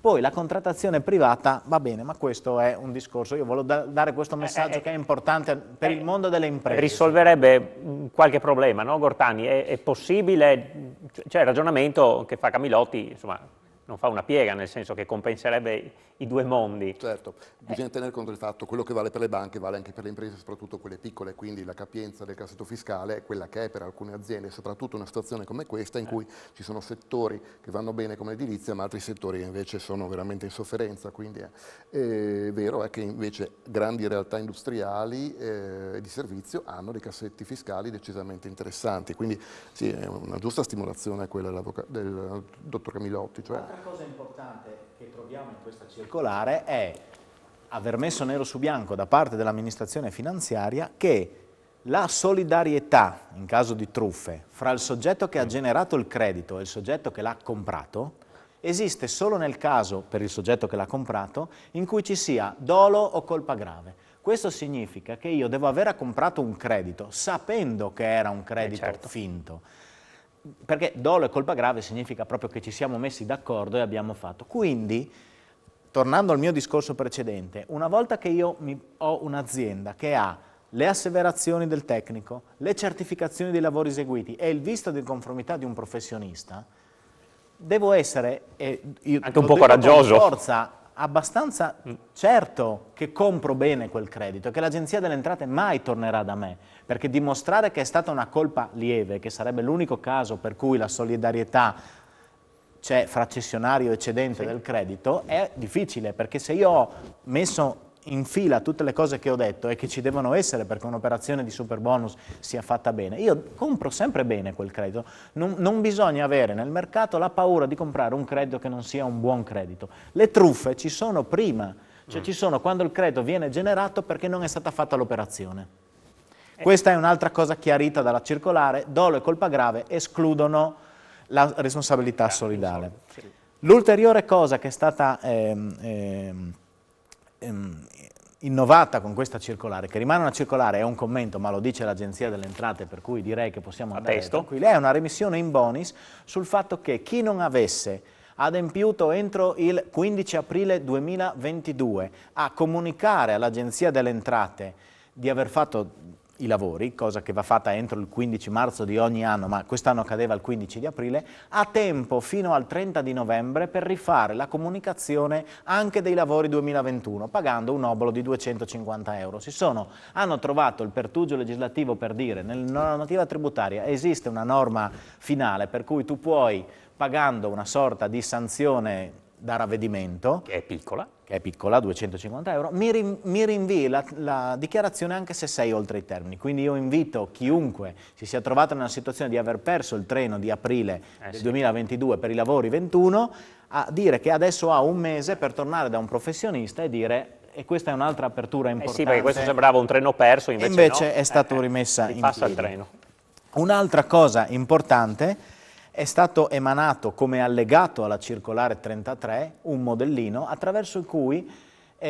Poi la contrattazione privata va bene, ma questo è un discorso, io volevo dare questo messaggio che è importante per il mondo delle imprese. Risolverebbe qualche problema, no Gortani? È possibile, cioè il ragionamento che fa Camilotti, insomma, non fa una piega, nel senso che compenserebbe i due mondi. Certo, bisogna tenere conto del fatto che quello che vale per le banche vale anche per le imprese, soprattutto quelle piccole, quindi la capienza del cassetto fiscale è quella che è per alcune aziende, soprattutto in una situazione come questa in cui ci sono settori che vanno bene come l'edilizia, ma altri settori che invece sono veramente in sofferenza, quindi è vero è che invece grandi realtà industriali e di servizio hanno dei cassetti fiscali decisamente interessanti, quindi sì, è una giusta stimolazione quella del dottor Camilotti. Cioè. Un'altra cosa importante che troviamo in questa circolare è aver messo nero su bianco da parte dell'amministrazione finanziaria che la solidarietà in caso di truffe fra il soggetto che ha generato il credito e il soggetto che l'ha comprato esiste solo nel caso, per il soggetto che l'ha comprato, in cui ci sia dolo o colpa grave. Questo significa che io devo aver comprato un credito sapendo che era un credito finto. Perché dolo e colpa grave significa proprio che ci siamo messi d'accordo e abbiamo fatto. Quindi, tornando al mio discorso precedente, una volta che io ho un'azienda che ha le asseverazioni del tecnico, le certificazioni dei lavori eseguiti e il visto di conformità di un professionista, devo essere anche un po' coraggioso, con forza abbastanza certo che compro bene quel credito e che l'Agenzia delle Entrate mai tornerà da me, perché dimostrare che è stata una colpa lieve, che sarebbe l'unico caso per cui la solidarietà c'è fra cessionario e cedente del credito, è difficile, perché se io ho messo in fila tutte le cose che ho detto e che ci devono essere perché un'operazione di superbonus sia fatta bene, io compro sempre bene quel credito. Non bisogna avere nel mercato la paura di comprare un credito che non sia un buon credito. Le truffe ci sono prima, cioè ci sono quando il credito viene generato perché non è stata fatta l'operazione. Questa è un'altra cosa chiarita dalla circolare: dolo e colpa grave escludono la responsabilità solidale. L'ulteriore cosa che è stata innovata con questa circolare, che rimane una circolare, è un commento, ma lo dice l'Agenzia delle Entrate, per cui direi che possiamo andare tranquilli, è una remissione in bonis sul fatto che chi non avesse adempiuto entro il 15 aprile 2022 a comunicare all'Agenzia delle Entrate di aver fatto i lavori, cosa che va fatta entro il 15 marzo di ogni anno, ma quest'anno cadeva il 15 di aprile, ha tempo fino al 30 di novembre per rifare la comunicazione anche dei lavori 2021, pagando un obolo di 250 euro. Hanno trovato il pertugio legislativo per dire, nella normativa tributaria esiste una norma finale per cui tu puoi, pagando una sorta di sanzione da ravvedimento, che è piccola, 250 euro, mi rinvii la dichiarazione anche se sei oltre i termini. Quindi io invito chiunque si sia trovato nella situazione di aver perso il treno di aprile del 2022 per i lavori 21 a dire che adesso ha un mese per tornare da un professionista e dire, e questa è un'altra apertura importante. Sì, perché questo sembrava un treno perso, invece no, è stato rimessa in passa piedi. il treno. Un'altra cosa importante: è stato emanato come allegato alla circolare 33 un modellino attraverso cui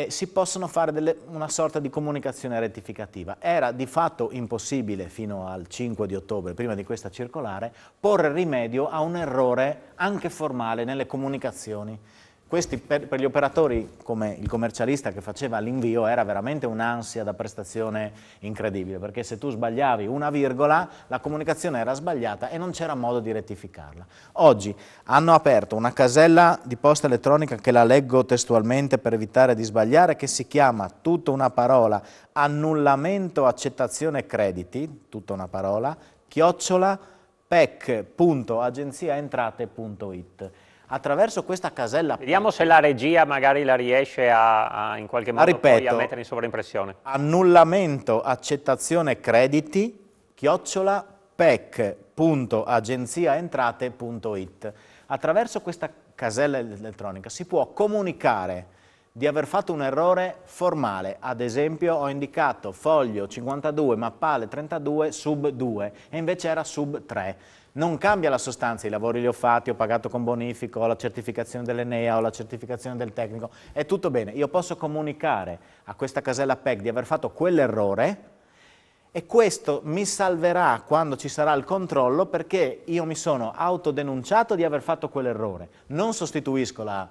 si possono fare una sorta di comunicazione rettificativa. Era di fatto impossibile fino al 5 di ottobre, prima di questa circolare, porre rimedio a un errore anche formale nelle comunicazioni. Questi per gli operatori, come il commercialista che faceva l'invio, era veramente un'ansia da prestazione incredibile, perché se tu sbagliavi una virgola, la comunicazione era sbagliata e non c'era modo di rettificarla. Oggi hanno aperto una casella di posta elettronica, che la leggo testualmente per evitare di sbagliare, che si chiama, tutta una parola, annullamento accettazione crediti, tutta una parola, @pec.agenziaentrate.it. Attraverso questa casella... Vediamo se la regia magari la riesce in qualche modo poi a mettere in sovraimpressione. Annullamento accettazione crediti @pec.agenziaentrate.it. Attraverso questa casella elettronica si può comunicare di aver fatto un errore formale. Ad esempio, ho indicato foglio 52, mappale 32, sub 2 e invece era sub 3. Non cambia la sostanza, i lavori li ho fatti, ho pagato con bonifico, ho la certificazione dell'Enea, ho la certificazione del tecnico, è tutto bene. Io posso comunicare a questa casella PEC di aver fatto quell'errore e questo mi salverà quando ci sarà il controllo, perché io mi sono autodenunciato di aver fatto quell'errore. Non sostituisco la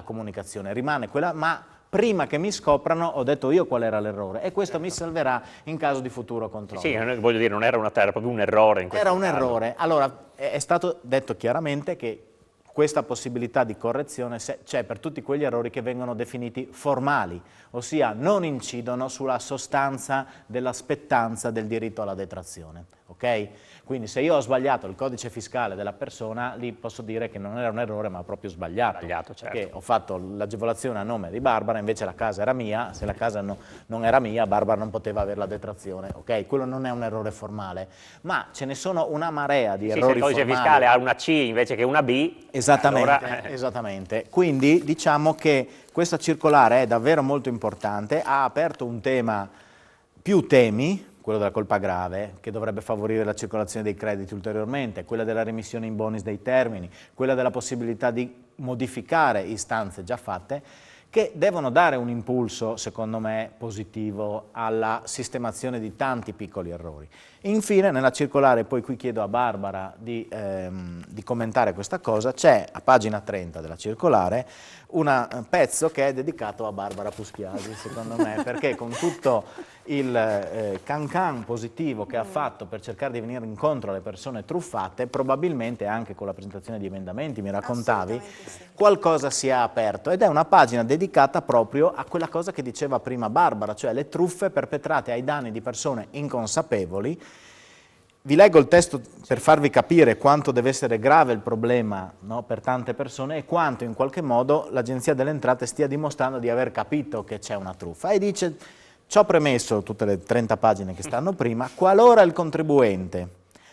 comunicazione, rimane quella, ma prima che mi scoprano ho detto io qual era l'errore e questo mi salverà in caso di futuro controllo. Sì, voglio dire, non era una terra, proprio un errore in questo caso. Era un errore. Allora, è stato detto chiaramente che questa possibilità di correzione c'è per tutti quegli errori che vengono definiti formali, ossia non incidono sulla sostanza della spettanza del diritto alla detrazione. Ok? Quindi se io ho sbagliato il codice fiscale della persona, lì posso dire che non era un errore ma proprio sbagliato. Certo. Perché ho fatto l'agevolazione a nome di Barbara, invece la casa era mia, se la casa non era mia, Barbara non poteva avere la detrazione. Ok? Quello non è un errore formale, ma ce ne sono una marea di errori formali. Se il codice fiscale ha una C invece che una B, esattamente, allora... esattamente. Quindi diciamo che questa circolare è davvero molto importante, ha aperto un tema, più temi, quello della colpa grave, che dovrebbe favorire la circolazione dei crediti ulteriormente, quella della remissione in bonus dei termini, quella della possibilità di modificare istanze già fatte, che devono dare un impulso, secondo me, positivo alla sistemazione di tanti piccoli errori. Infine, nella circolare, poi qui chiedo a Barbara di commentare questa cosa, c'è a pagina 30 della circolare un pezzo che è dedicato a Barbara Puschiasi, secondo me, perché con tutto il can-can positivo che ha fatto per cercare di venire incontro alle persone truffate, probabilmente anche con la presentazione di emendamenti, mi raccontavi, sì, qualcosa si è aperto, ed è una pagina dedicata proprio a quella cosa che diceva prima Barbara, cioè le truffe perpetrate ai danni di persone inconsapevoli. Vi leggo il testo per farvi capire quanto deve essere grave il problema, no, per tante persone e quanto in qualche modo l'Agenzia delle Entrate stia dimostrando di aver capito che c'è una truffa. E dice: ciò premesso, tutte le 30 pagine che stanno prima, qualora il contribuente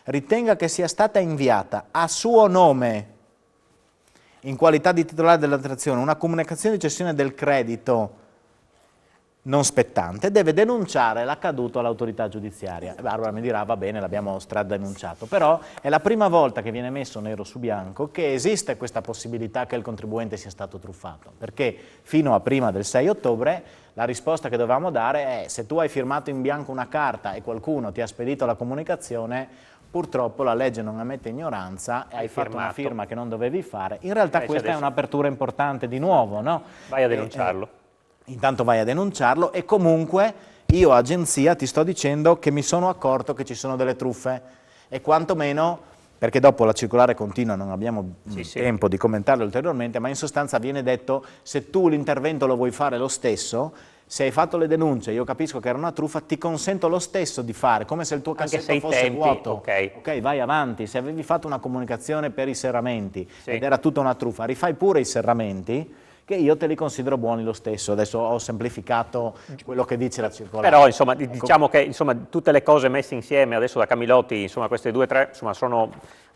ritenga che sia stata inviata a suo nome, in qualità di titolare della detrazione, una comunicazione di cessione del credito non spettante, deve denunciare l'accaduto all'autorità giudiziaria. Barbara mi dirà: va bene, l'abbiamo stradenunciato, però è la prima volta che viene messo nero su bianco che esiste questa possibilità che il contribuente sia stato truffato, perché fino a prima del 6 ottobre la risposta che dovevamo dare è: se tu hai firmato in bianco una carta e qualcuno ti ha spedito la comunicazione, purtroppo la legge non ammette ignoranza e hai fatto una firma che non dovevi fare. In realtà questa è un'apertura importante di nuovo, no? Vai a denunciarlo. Intanto vai a denunciarlo e comunque io, agenzia, ti sto dicendo che mi sono accorto che ci sono delle truffe e quantomeno perché dopo la circolare continua, non abbiamo tempo di commentarlo ulteriormente, ma in sostanza viene detto: se tu l'intervento lo vuoi fare lo stesso, se hai fatto le denunce, io capisco che era una truffa, ti consento lo stesso di fare, come se il tuo cassetto fosse vuoto. Ok, vai avanti. Se avevi fatto una comunicazione per i serramenti ed era tutta una truffa, rifai pure i serramenti, che io te li considero buoni lo stesso. Adesso ho semplificato quello che dice la circolare. Però insomma, diciamo che insomma, tutte le cose messe insieme adesso da Camilotti, insomma, queste 2 o 3 insomma, sono un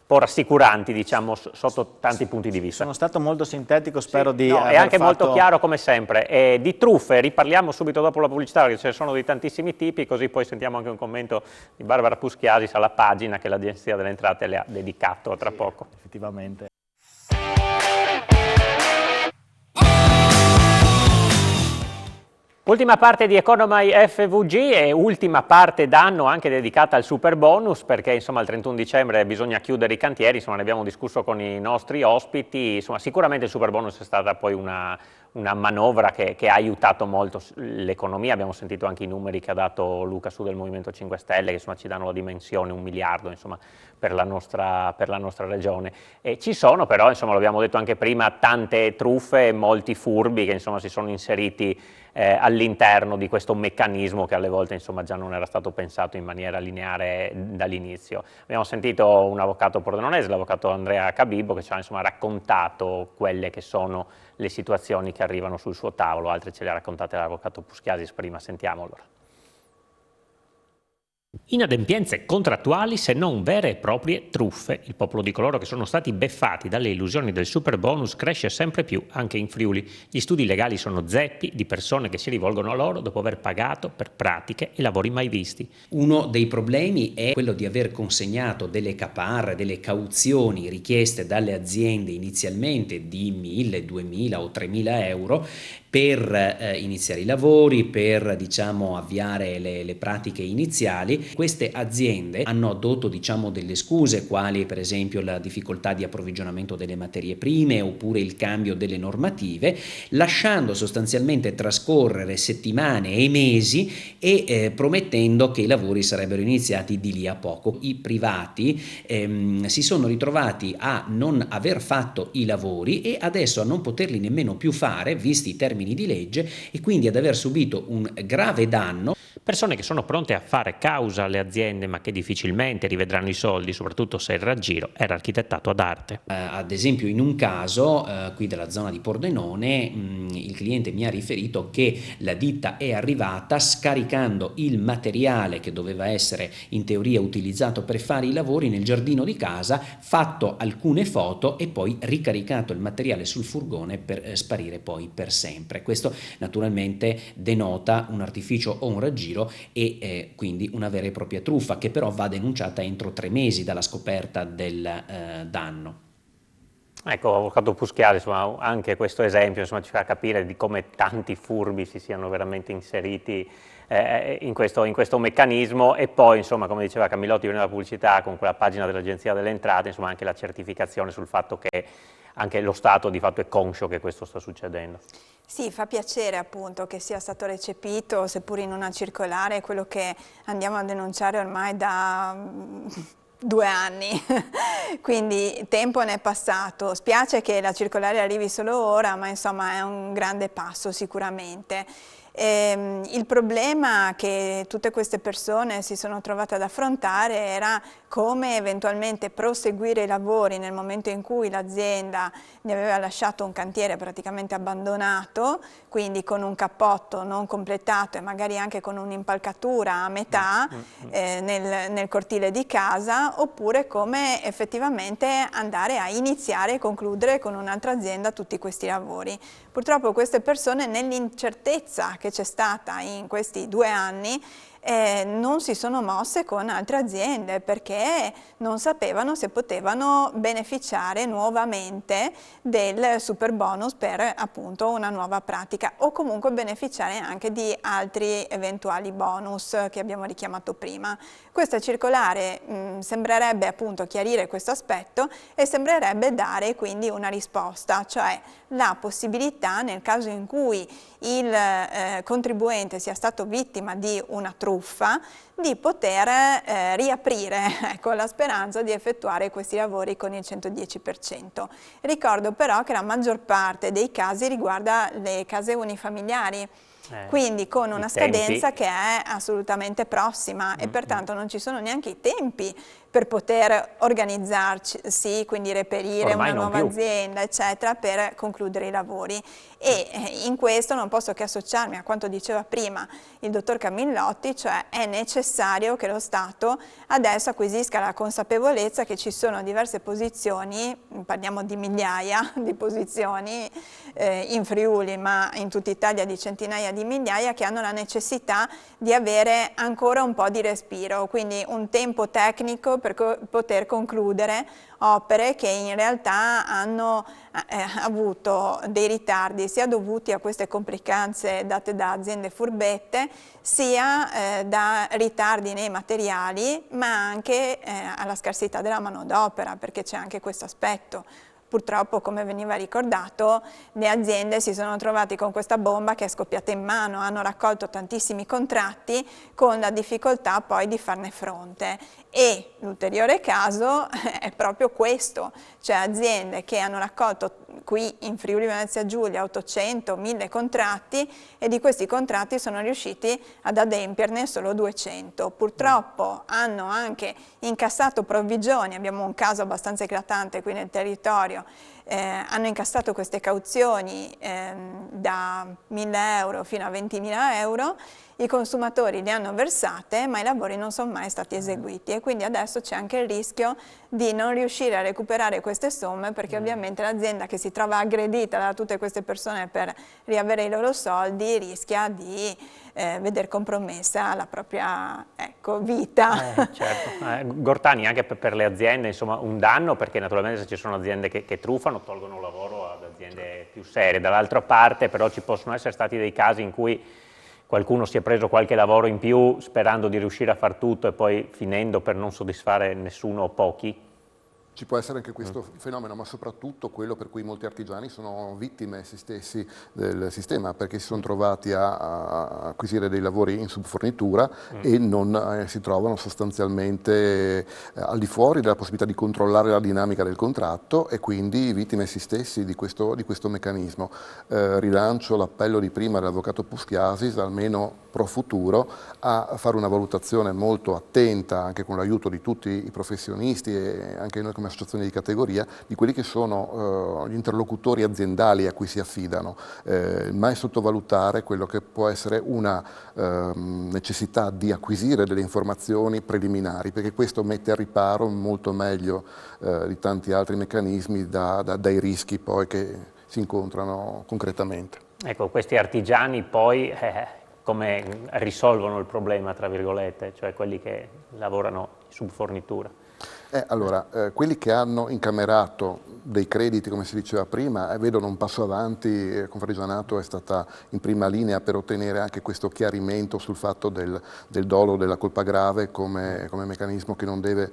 po' rassicuranti, diciamo, sotto tanti punti di vista. Sono stato molto sintetico, spero di aver è anche fatto... molto chiaro come sempre. Di truffe riparliamo subito dopo la pubblicità, perché ce ne sono di tantissimi tipi, così poi sentiamo anche un commento di Barbara Puschiasis alla pagina che l'Agenzia delle Entrate le ha dedicato tra poco. Effettivamente. Ultima parte di Economy FVG e ultima parte d'anno anche dedicata al super bonus, perché insomma il 31 dicembre bisogna chiudere i cantieri, insomma ne abbiamo discusso con i nostri ospiti, insomma sicuramente il super bonus è stata poi una manovra che ha aiutato molto l'economia. Abbiamo sentito anche i numeri che ha dato Luca Su del Movimento 5 Stelle, che insomma ci danno la dimensione, 1 miliardo insomma, per la nostra regione. E ci sono però, insomma, l'abbiamo detto anche prima, tante truffe e molti furbi che insomma si sono inseriti all'interno di questo meccanismo che alle volte insomma già non era stato pensato in maniera lineare dall'inizio. Abbiamo sentito un avvocato pordenonese, l'avvocato Andrea Cabibbo, che ci ha insomma raccontato quelle che sono le situazioni che arrivano sul suo tavolo, altre ce le ha raccontate l'avvocato Puschiasis prima, sentiamo allora. Inadempienze contrattuali, se non vere e proprie truffe. Il popolo di coloro che sono stati beffati dalle illusioni del super bonus cresce sempre più anche in Friuli. Gli studi legali sono zeppi di persone che si rivolgono a loro dopo aver pagato per pratiche e lavori mai visti. Uno dei problemi è quello di aver consegnato delle caparre, delle cauzioni richieste dalle aziende inizialmente di 1.000, 2.000 o 3.000 euro per iniziare i lavori, per avviare le pratiche iniziali. Queste aziende hanno addotto delle scuse, quali per esempio la difficoltà di approvvigionamento delle materie prime oppure il cambio delle normative, lasciando sostanzialmente trascorrere settimane e mesi e promettendo che i lavori sarebbero iniziati di lì a poco. I privati si sono ritrovati a non aver fatto i lavori e adesso a non poterli nemmeno più fare, visti i termini di legge, e quindi ad aver subito un grave danno. Persone che sono pronte a fare causa alle aziende ma che difficilmente rivedranno i soldi, soprattutto se il raggiro era architettato ad arte. Ad esempio in un caso qui della zona di Pordenone il cliente mi ha riferito che la ditta è arrivata scaricando il materiale che doveva essere in teoria utilizzato per fare i lavori nel giardino di casa, fatto alcune foto e poi ricaricato il materiale sul furgone per sparire poi per sempre. Questo naturalmente denota un artificio o un raggiro e quindi una vera e propria truffa, che però va denunciata entro 3 mesi dalla scoperta del danno. Ecco, avvocato Puschiasis, insomma, anche questo esempio insomma, ci fa capire di come tanti furbi si siano veramente inseriti in questo meccanismo, e poi insomma, come diceva Camilotti prima della pubblicità, con quella pagina dell'Agenzia delle Entrate, insomma anche la certificazione sul fatto che anche lo Stato di fatto è conscio che questo sta succedendo. Sì, fa piacere appunto che sia stato recepito, seppur in una circolare, quello che andiamo a denunciare ormai da 2 anni, quindi tempo ne è passato. Spiace che la circolare arrivi solo ora, ma insomma è un grande passo sicuramente. Il problema che tutte queste persone si sono trovate ad affrontare era come eventualmente proseguire i lavori nel momento in cui l'azienda ne aveva lasciato un cantiere praticamente abbandonato, quindi con un cappotto non completato e magari anche con un'impalcatura a metà nel cortile di casa, oppure come effettivamente andare a iniziare e concludere con un'altra azienda tutti questi lavori. Purtroppo queste persone, nell'incertezza che c'è stata in questi 2 anni, non si sono mosse con altre aziende perché non sapevano se potevano beneficiare nuovamente del super bonus per appunto una nuova pratica, o comunque beneficiare anche di altri eventuali bonus che abbiamo richiamato prima. Questa circolare sembrerebbe appunto chiarire questo aspetto e sembrerebbe dare quindi una risposta, cioè la possibilità, nel caso in cui il contribuente sia stato vittima di una truffa, truffa, di poter riaprire, ecco, la speranza di effettuare questi lavori con il 110%. Ricordo però che la maggior parte dei casi riguarda le case unifamiliari, quindi con una scadenza che è assolutamente prossima e pertanto non ci sono neanche i tempi per poter organizzarsi, quindi reperire ormai una nuova azienda, eccetera, per concludere i lavori. E in questo non posso che associarmi a quanto diceva prima il dottor Camillotti, cioè è necessario che lo Stato adesso acquisisca la consapevolezza che ci sono diverse posizioni, parliamo di migliaia di posizioni in Friuli, ma in tutta Italia di centinaia di migliaia, che hanno la necessità di avere ancora un po' di respiro, quindi un tempo tecnico per poter concludere opere che in realtà hanno avuto dei ritardi sia dovuti a queste complicanze date da aziende furbette, sia da ritardi nei materiali, ma anche alla scarsità della manodopera, perché c'è anche questo aspetto. Purtroppo, come veniva ricordato, le aziende si sono trovate con questa bomba che è scoppiata in mano, hanno raccolto tantissimi contratti con la difficoltà poi di farne fronte. E l'ulteriore caso è proprio questo, cioè aziende che hanno raccolto qui in Friuli Venezia Giulia 800-1000 contratti e di questi contratti sono riusciti ad adempierne solo 200. Purtroppo hanno anche incassato provvigioni, abbiamo un caso abbastanza eclatante qui nel territorio, hanno incassato queste cauzioni da 1.000 euro fino a 20.000 euro, i consumatori le hanno versate ma i lavori non sono mai stati eseguiti e quindi adesso c'è anche il rischio di non riuscire a recuperare queste somme, perché ovviamente l'azienda che si trova aggredita da tutte queste persone per riavere i loro soldi rischia di veder compromessa la propria vita. Certo. Gortani, anche per le aziende insomma un danno, perché naturalmente se ci sono aziende che truffano tolgono lavoro ad aziende più serie, dall'altra parte però ci possono essere stati dei casi in cui qualcuno si è preso qualche lavoro in più sperando di riuscire a far tutto e poi finendo per non soddisfare nessuno o pochi? Ci può essere anche questo fenomeno, ma soprattutto quello per cui molti artigiani sono vittime essi stessi del sistema, perché si sono trovati a acquisire dei lavori in subfornitura e non si trovano sostanzialmente al di fuori della possibilità di controllare la dinamica del contratto e quindi vittime essi stessi di questo meccanismo. Rilancio l'appello di prima dell'avvocato Puschiasis, almeno pro futuro, a fare una valutazione molto attenta, anche con l'aiuto di tutti i professionisti e anche noi come associazione di categoria, di quelli che sono gli interlocutori aziendali a cui si affidano, mai sottovalutare quello che può essere una necessità di acquisire delle informazioni preliminari, perché questo mette al riparo molto meglio di tanti altri meccanismi dai rischi poi che si incontrano concretamente. Ecco, questi artigiani poi come risolvono il problema, tra virgolette, cioè quelli che lavorano in subfornitura? Allora, quelli che hanno incamerato dei crediti, come si diceva prima, vedono un passo avanti. Confartigianato è stata in prima linea per ottenere anche questo chiarimento sul fatto del dolo della colpa grave come meccanismo che non deve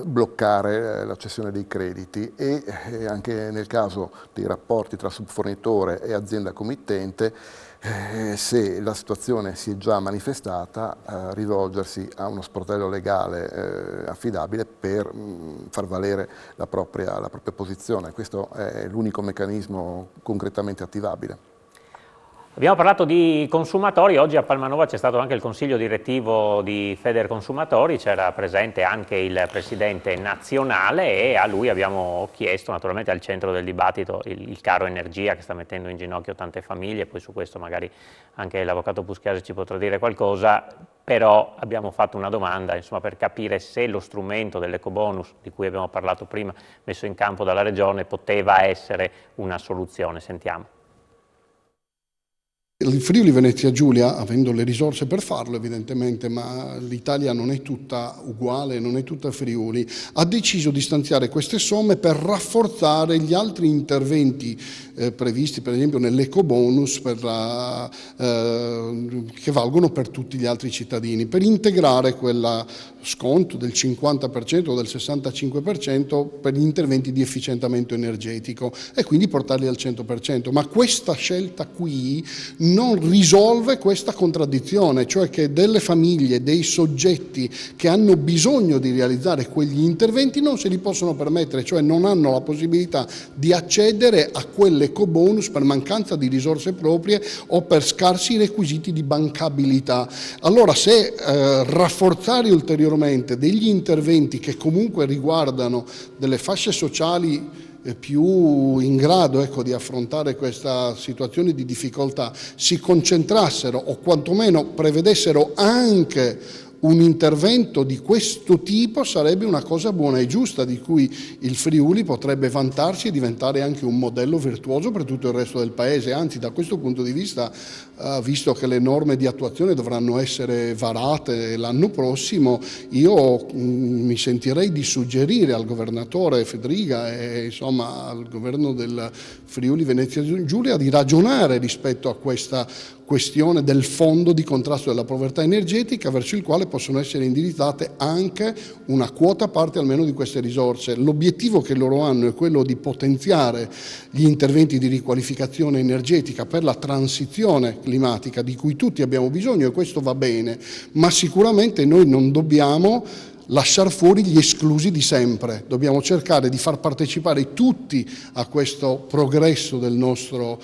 bloccare la cessione dei crediti, e anche nel caso dei rapporti tra subfornitore e azienda committente, se la situazione si è già manifestata, rivolgersi a uno sportello legale affidabile per far valere la propria posizione. Questo è l'unico meccanismo concretamente attivabile. Abbiamo parlato di consumatori, oggi a Palmanova c'è stato anche il consiglio direttivo di Federconsumatori, c'era presente anche il presidente nazionale e a lui abbiamo chiesto, naturalmente al centro del dibattito, il caro energia che sta mettendo in ginocchio tante famiglie, poi su questo magari anche l'avvocato Puschiasis ci potrà dire qualcosa, però abbiamo fatto una domanda insomma, per capire se lo strumento dell'ecobonus di cui abbiamo parlato prima, messo in campo dalla Regione, poteva essere una soluzione. Sentiamo. Il Friuli Venezia Giulia, avendo le risorse per farlo evidentemente, ma l'Italia non è tutta uguale, non è tutta Friuli, ha deciso di stanziare queste somme per rafforzare gli altri interventi previsti per esempio nell'ecobonus che valgono per tutti gli altri cittadini, per integrare quella sconto del 50% o del 65% per gli interventi di efficientamento energetico e quindi portarli al 100%. Ma questa scelta qui non risolve questa contraddizione, cioè che delle famiglie, dei soggetti che hanno bisogno di realizzare quegli interventi non se li possono permettere, cioè non hanno la possibilità di accedere a quell'ecobonus per mancanza di risorse proprie o per scarsi requisiti di bancabilità. Allora, se rafforzare ulteriormente degli interventi che comunque riguardano delle fasce sociali più in grado, ecco, di affrontare questa situazione di difficoltà, si concentrassero o quantomeno prevedessero anche un intervento di questo tipo, sarebbe una cosa buona e giusta di cui il Friuli potrebbe vantarsi e diventare anche un modello virtuoso per tutto il resto del paese. Anzi, da questo punto di vista, visto che le norme di attuazione dovranno essere varate l'anno prossimo, io mi sentirei di suggerire al governatore Fedriga e insomma al governo del Friuli Venezia Giulia di ragionare rispetto a questa questione del fondo di contrasto della povertà energetica, verso il quale possono essere indirizzate anche una quota parte almeno di queste risorse. L'obiettivo che loro hanno è quello di potenziare gli interventi di riqualificazione energetica per la transizione climatica di cui tutti abbiamo bisogno, e questo va bene, ma sicuramente noi non dobbiamo lasciar fuori gli esclusi di sempre, dobbiamo cercare di far partecipare tutti a questo progresso del nostro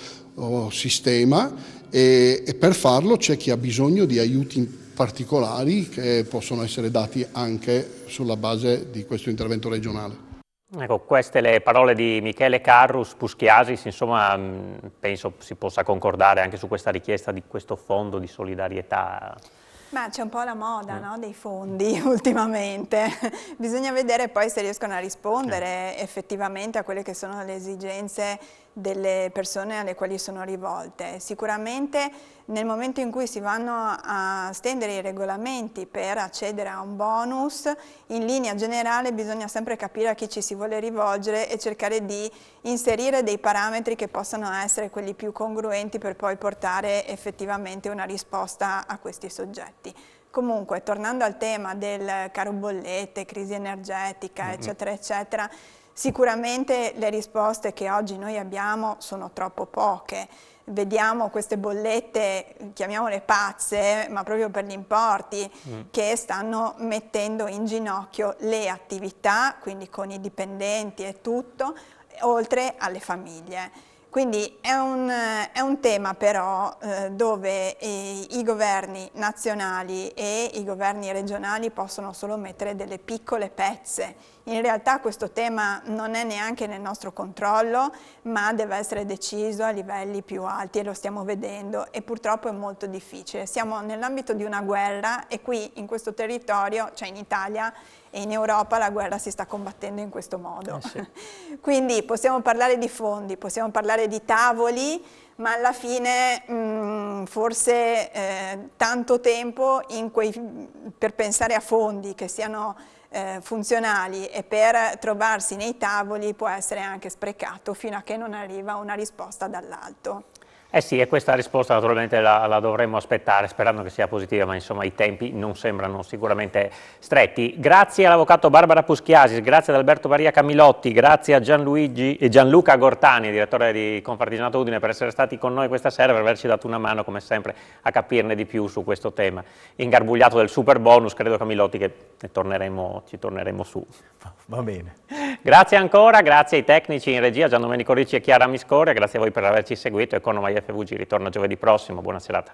sistema, e per farlo c'è chi ha bisogno di aiuti particolari che possono essere dati anche sulla base di questo intervento regionale. Ecco, queste le parole di Michele Carrus Puschiasis, insomma penso si possa concordare anche su questa richiesta di questo fondo di solidarietà. Ma c'è un po' la moda, no, dei fondi ultimamente, bisogna vedere poi se riescono a rispondere effettivamente a quelle che sono le esigenze delle persone alle quali sono rivolte. Sicuramente nel momento in cui si vanno a stendere i regolamenti per accedere a un bonus, in linea generale bisogna sempre capire a chi ci si vuole rivolgere e cercare di inserire dei parametri che possano essere quelli più congruenti per poi portare effettivamente una risposta a questi soggetti. Comunque, tornando al tema del caro bollette, crisi energetica, eccetera, eccetera, sicuramente le risposte che oggi noi abbiamo sono troppo poche. Vediamo queste bollette, chiamiamole pazze, ma proprio per gli importi, che stanno mettendo in ginocchio le attività, quindi con i dipendenti e tutto, oltre alle famiglie. Quindi è un tema però dove i governi nazionali e i governi regionali possono solo mettere delle piccole pezze. In realtà questo tema non è neanche nel nostro controllo, ma deve essere deciso a livelli più alti e lo stiamo vedendo, e purtroppo è molto difficile. Siamo nell'ambito di una guerra e qui in questo territorio, cioè in Italia e in Europa, la guerra si sta combattendo in questo modo. Sì. Quindi possiamo parlare di fondi, possiamo parlare di tavoli, ma alla fine forse tanto tempo per pensare a fondi che siano funzionali e per trovarsi nei tavoli può essere anche sprecato fino a che non arriva una risposta dall'alto. Eh sì, e questa risposta naturalmente la dovremmo aspettare, sperando che sia positiva, ma insomma i tempi non sembrano sicuramente stretti. Grazie all'avvocato Barbara Puschiasis, grazie ad Alberto Maria Camilotti, grazie a Gianluca Gortani, direttore di Confartigianato Udine, per essere stati con noi questa sera, per averci dato una mano come sempre a capirne di più su questo tema ingarbugliato del super bonus. Credo, Camilotti, che ci torneremo su. Va bene. Grazie ancora, grazie ai tecnici in regia, Gian Domenico Ricci e Chiara Miscoria, grazie a voi per averci seguito. Economai FVG ritorna giovedì prossimo, buona serata.